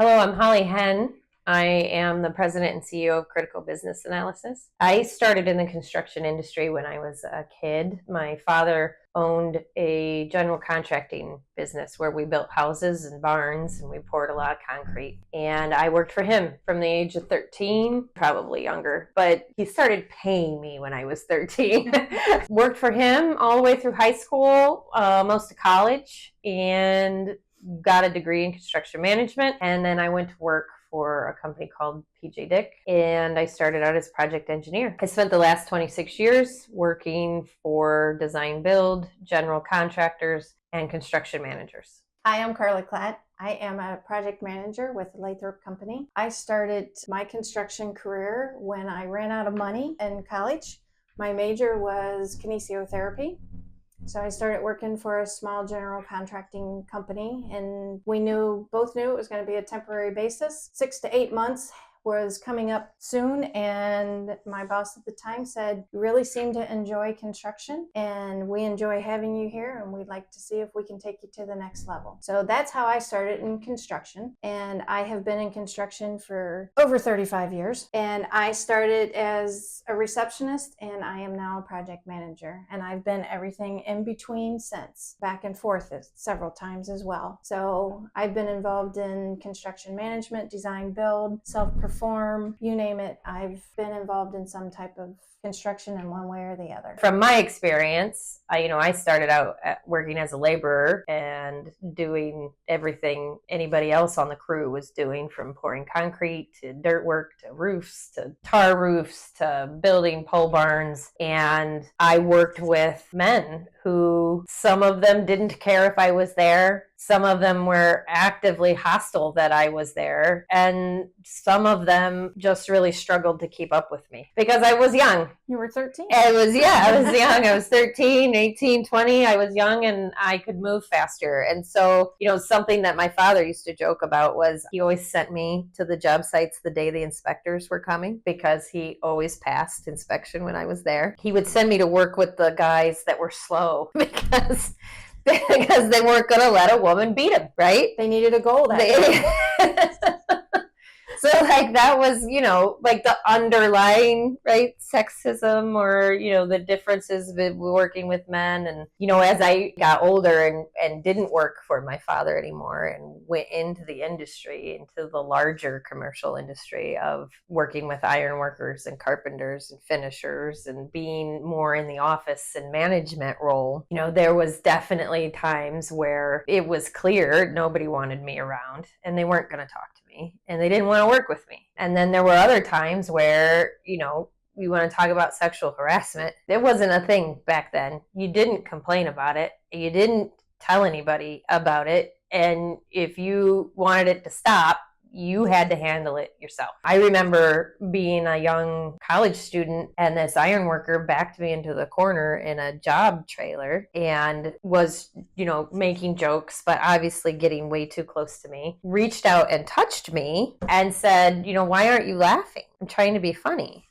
Hello, I'm Holly Henn. I am the president and CEO of Critical Business Analysis. I started in the construction industry when I was a kid. My father owned a general contracting business where we built houses and barns and we poured a lot of concrete. And I worked for him from the age of 13, probably younger, but he started paying me when I was 13. Worked for him all the way through high school, most of college, and got a degree in construction management. And then I went to work for a company called PJ Dick, and I started out as project engineer. I spent the last 26 years working for design build, general contractors, and construction managers. Hi, I'm Carla Klatt. I am a project manager with the Lathrop Company. I started my construction career when I ran out of money in college. My major was kinesiotherapy. So I started working for a small general contracting company, and we both knew it was going to be a temporary basis. 6 to 8 months was coming up soon, and my boss at the time said, "You really seem to enjoy construction, and we enjoy having you here, and we'd like to see if we can take you to the next level." So that's how I started in construction, and I have been in construction for over 35 years. And I started as a receptionist, and I am now a project manager, and I've been everything in between since, back and forth several times as well. So I've been involved in construction management, design build, self-perform, you name it. I've been involved in some type of construction in one way or the other. From my experience, I started out working as a laborer and doing everything anybody else on the crew was doing, from pouring concrete to dirt work to roofs to tar roofs to building pole barns. And I worked with men who, some of them didn't care if I was there. Some of them were actively hostile that I was there. And some of them just really struggled to keep up with me because I was young. You were 13? I was young. I was 13, 18, 20. I was young and I could move faster. And so, something that my father used to joke about was he always sent me to the job sites the day the inspectors were coming because he always passed inspection when I was there. He would send me to work with the guys that were slow because they weren't going to let a woman beat him, right? They needed a goal that day. So that was, the underlying, right, sexism or, the differences with working with men. And, as I got older and didn't work for my father anymore and went into the industry, into the larger commercial industry of working with iron workers and carpenters and finishers and being more in the office and management role, there was definitely times where it was clear nobody wanted me around and they weren't going to talk to me and they didn't want to work with me. And then there were other times where, we want to talk about sexual harassment. It wasn't a thing back then. You didn't complain about it. You didn't tell anybody about it. And if you wanted it to stop, you had to handle it yourself. I remember being a young college student and this iron worker backed me into the corner in a job trailer and was, making jokes, but obviously getting way too close to me, reached out and touched me and said, "Why aren't you laughing? I'm trying to be funny."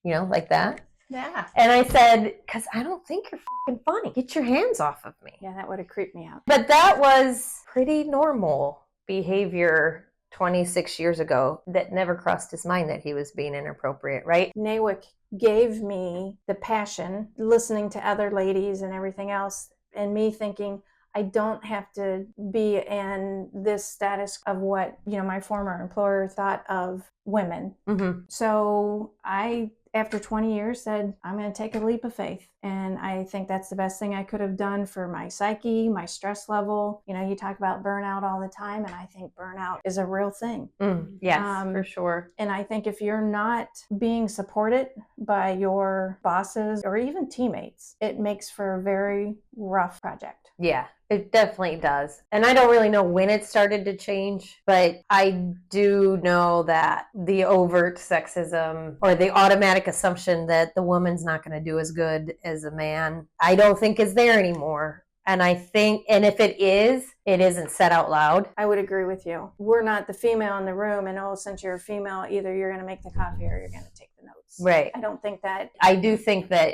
Like that. Yeah. And I said, "Because I don't think you're fucking funny. Get your hands off of me." Yeah, that would have creeped me out. But that was pretty normal behavior 26 years ago. That never crossed his mind that he was being inappropriate, right? NAWIC gave me the passion, listening to other ladies and everything else, and me thinking, I don't have to be in this status of what, my former employer thought of women. Mm-hmm. So I, after 20 years, said, I'm going to take a leap of faith. And I think that's the best thing I could have done for my psyche, my stress level. You talk about burnout all the time, and I think burnout is a real thing. Yes, for sure. And I think if you're not being supported by your bosses or even teammates, it makes for a very rough project. Yeah, it definitely does. And I don't really know when it started to change, but I do know that the overt sexism or the automatic assumption that the woman's not going to do as good as a man, I don't think is there anymore. And I think, and if it is, it isn't said out loud. I would agree with you. We're not the female in the room, and since you're a female, either you're going to make the coffee or you're going to take the notes. Right. I don't think that. I do think that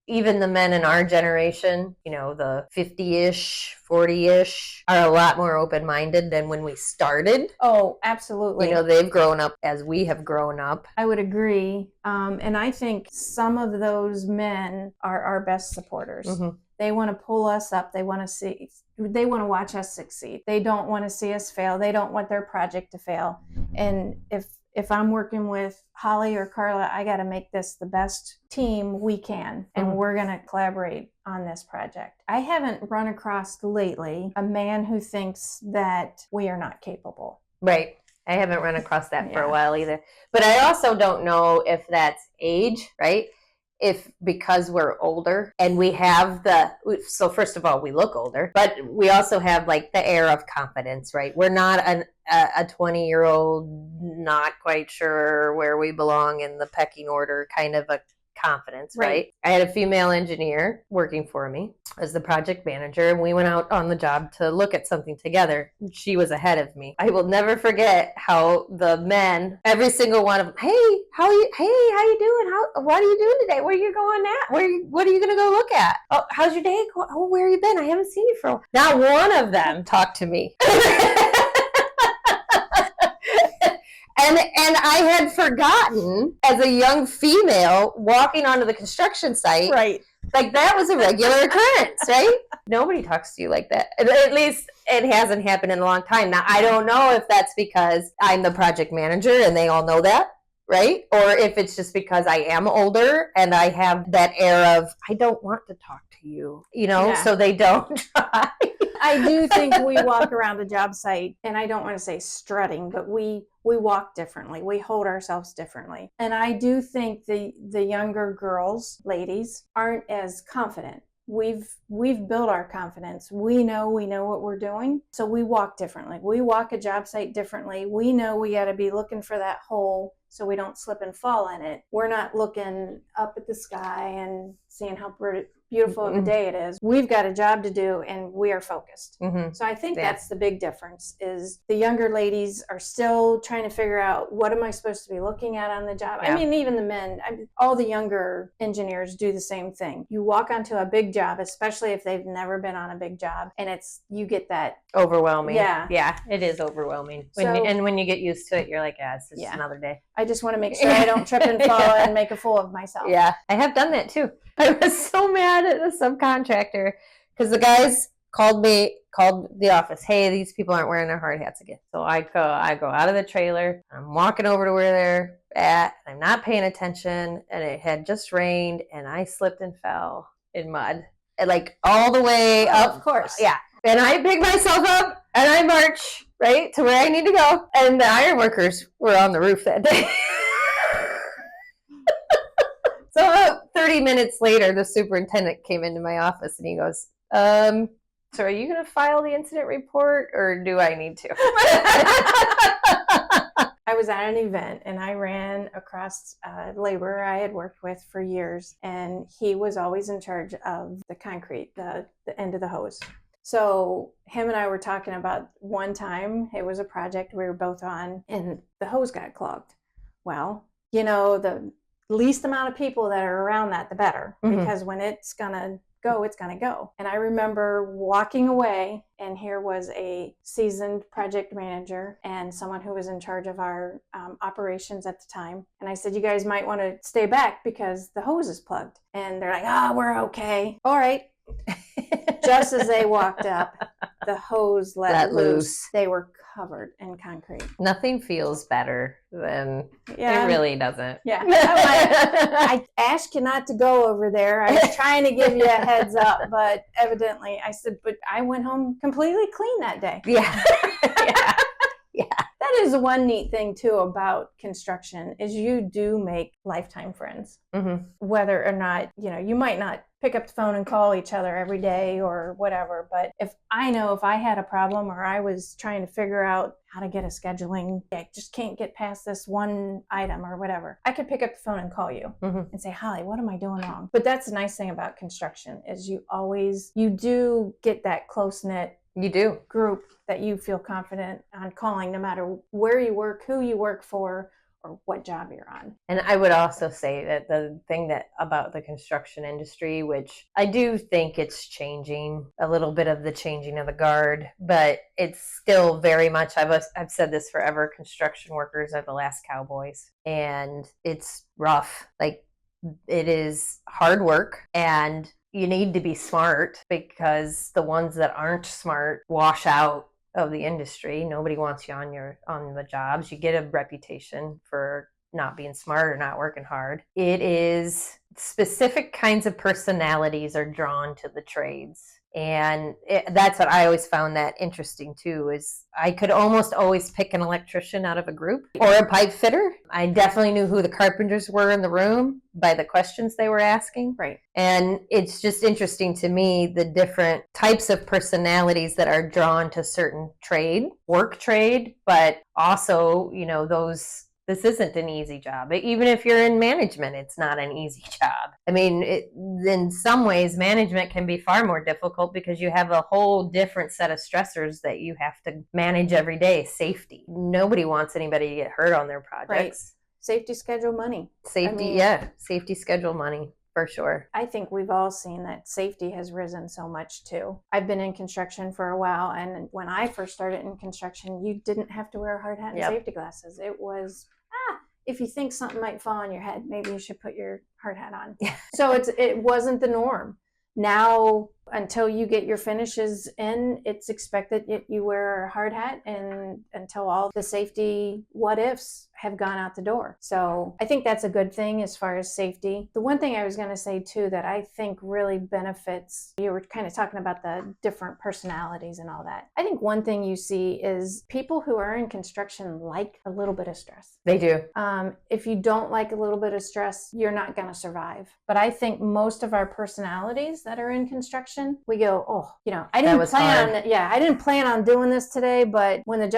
even the men in our generation, you know, the 50-ish, 40-ish, are a lot more open-minded than when we started. Oh, absolutely. You know, they've grown up as we have grown up. I would agree. And I think some of those men are our best supporters. Mm-hmm. They want to pull us up. They want to watch us succeed. They don't want to see us fail. They don't want their project to fail. And if I'm working with Holly or Carla, I got to make this the best team we can, and we're going to collaborate on this project. I haven't run across lately a man who thinks that we are not capable. Right. I haven't run across that for a while either. But I also don't know if that's age, right? If because we're older and we have so first of all, we look older, but we also have like the air of confidence, right? We're not a 20-year-old, not quite sure where we belong in the pecking order kind of a confidence, right? I had a female engineer working for me as the project manager, and we went out on the job to look at something together. She was ahead of me. I will never forget how the men, every single one of them, hey, how you doing? What are you doing today? Where are you going at? What are you going to go look at? Oh, how's your day? Oh, where have you been? I haven't seen you for a while. Not one of them talked to me. And I had forgotten, as a young female walking onto the construction site, right? Like that was a regular occurrence, right? Nobody talks to you like that. At least it hasn't happened in a long time. Now, I don't know if that's because I'm the project manager and they all know that, right? Or if it's just because I am older and I have that air of, I don't want to talk to you, you know, so they don't try. I do think we walk around a job site, and I don't want to say strutting, but we walk differently. We hold ourselves differently. And I do think the younger girls, ladies, aren't as confident. We've built our confidence. We know what we're doing. So we walk differently. We walk a job site differently. We know we got to be looking for that hole so we don't slip and fall in it. We're not looking up at the sky and seeing how beautiful of a day it is. We've got a job to do, and we are focused. So I think that's the big difference, is the younger ladies are still trying to figure out, what am I supposed to be looking at on the job? I mean, even the men, all the younger engineers do the same thing. You walk onto a big job, especially if they've never been on a big job, and you get that overwhelming. Yeah, it is overwhelming. When you get used to it, you're like, it's just another day. I just want to make sure I don't trip and fall and make a fool of myself. Yeah, I have done that too. I was so mad at the subcontractor because the guys called the office. Hey, these people aren't wearing their hard hats again. So I go out of the trailer. I'm walking over to where they're at. I'm not paying attention, and it had just rained, and I slipped and fell in mud, and like all the way up. Of course. Yeah. And I pick myself up and I march right to where I need to go. And the ironworkers were on the roof that day. So about 30 minutes later, the superintendent came into my office and he goes, so are you going to file the incident report, or do I need to? I was at an event and I ran across a laborer I had worked with for years, and he was always in charge of the concrete, the end of the hose. So him and I were talking about one time, it was a project we were both on, and the hose got clogged. Well, the least amount of people that are around that, the better, because when it's gonna go, it's gonna go. And I remember walking away, and here was a seasoned project manager and someone who was in charge of our operations at the time. And I said, you guys might want to stay back because the hose is plugged. And they're like, we're okay. All right. Just as they walked up, the hose let loose. They were covered in concrete. Nothing feels better than it really doesn't. Yeah. I asked you not to go over there. I was trying to give you a heads up, but evidently I said, but I went home completely clean that day. Yeah. Yeah. That is one neat thing too about construction, is you do make lifetime friends. Whether or not, you might not pick up the phone and call each other every day or whatever, but if I had a problem, or I was trying to figure out how to get a scheduling, I just can't get past this one item or whatever, I could pick up the phone and call you and say, Holly, what am I doing wrong? But that's the nice thing about construction, is you do get that close-knit group that you feel confident on calling, no matter where you work, who you work for, or what job you're on. And I would also say that the thing that about the construction industry, which I do think it's changing, a little bit of the changing of the guard, but it's still very much, I've said this forever, construction workers are the last cowboys. And it's rough. Like, it is hard work, and you need to be smart, because the ones that aren't smart wash out of the industry. Nobody wants you on the jobs. You get a reputation for not being smart or not working hard. It is specific kinds of personalities are drawn to the trades. And that's what I always found that interesting too, is I could almost always pick an electrician out of a group or a pipe fitter. I definitely knew who the carpenters were in the room by the questions they were asking. Right. And it's just interesting to me, the different types of personalities that are drawn to certain work trade, but also, this isn't an easy job. Even if you're in management, it's not an easy job. I mean, in some ways, management can be far more difficult because you have a whole different set of stressors that you have to manage every day. Safety. Nobody wants anybody to get hurt on their projects. Right. Safety schedule money. Safety schedule money. For sure. I think we've all seen that safety has risen so much too. I've been in construction for a while, and when I first started in construction, you didn't have to wear a hard hat and safety glasses. It was, if you think something might fall on your head, maybe you should put your hard hat on. So it wasn't the norm. Now, until you get your finishes in, it's expected that you wear a hard hat, and until all the safety what ifs have gone out the door. So I think that's a good thing as far as safety. The one thing I was going to say too that I think really benefits, you were kind of talking about the different personalities and all that. I think one thing you see is people who are in construction like a little bit of stress. They do. If you don't like a little bit of stress, you're not going to survive. But I think most of our personalities that are in construction, we go, I didn't plan on doing this today, but when the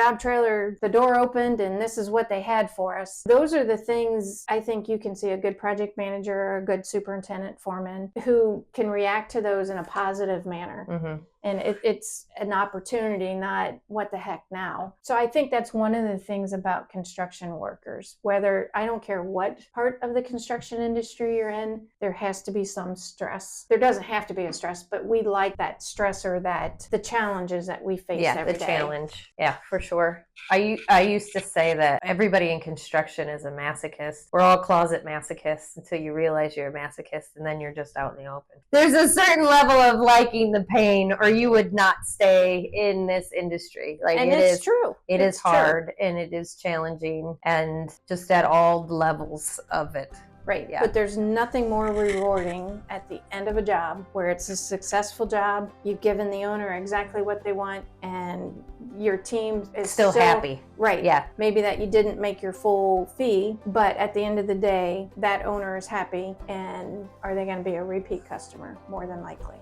door opened and this is what they had for us. Those are the things I think you can see a good project manager or a good superintendent foreman who can react to those in a positive manner. Mm-hmm. And it's an opportunity, not what the heck now. So I think that's one of the things about construction workers, I don't care what part of the construction industry you're in, there has to be some stress. There doesn't have to be a stress, but we like that stress or the challenges that we face every day. Challenge. Yeah, for sure. I used to say that everybody in construction is a masochist. We're all closet masochists until you realize you're a masochist, and then you're just out in the open. There's a certain level of liking the pain, or you would not stay in this industry. It's true. It is hard, and it is challenging, and just at all levels of it. Right. Yeah. But there's nothing more rewarding at the end of a job where it's a successful job. You've given the owner exactly what they want, and your team is still happy. Right. Yeah. Maybe that you didn't make your full fee, but at the end of the day, that owner is happy. And are they going to be a repeat customer? More than likely.